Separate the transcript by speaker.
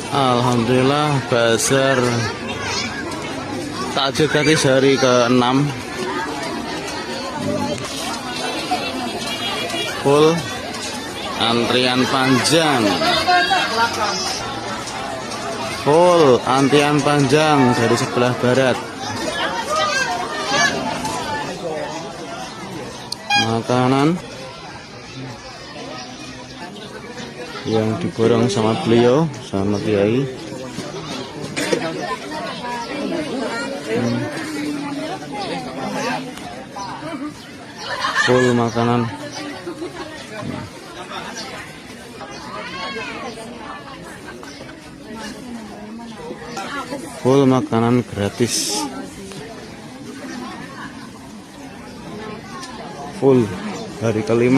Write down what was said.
Speaker 1: Alhamdulillah bazar takjil gratis hari ke-6 full, antrian panjang, full antrian panjang dari sebelah barat. Makanan yang diborong sama beliau, sama Kiai. Full makanan. Full makanan gratis. Full hari ke-5.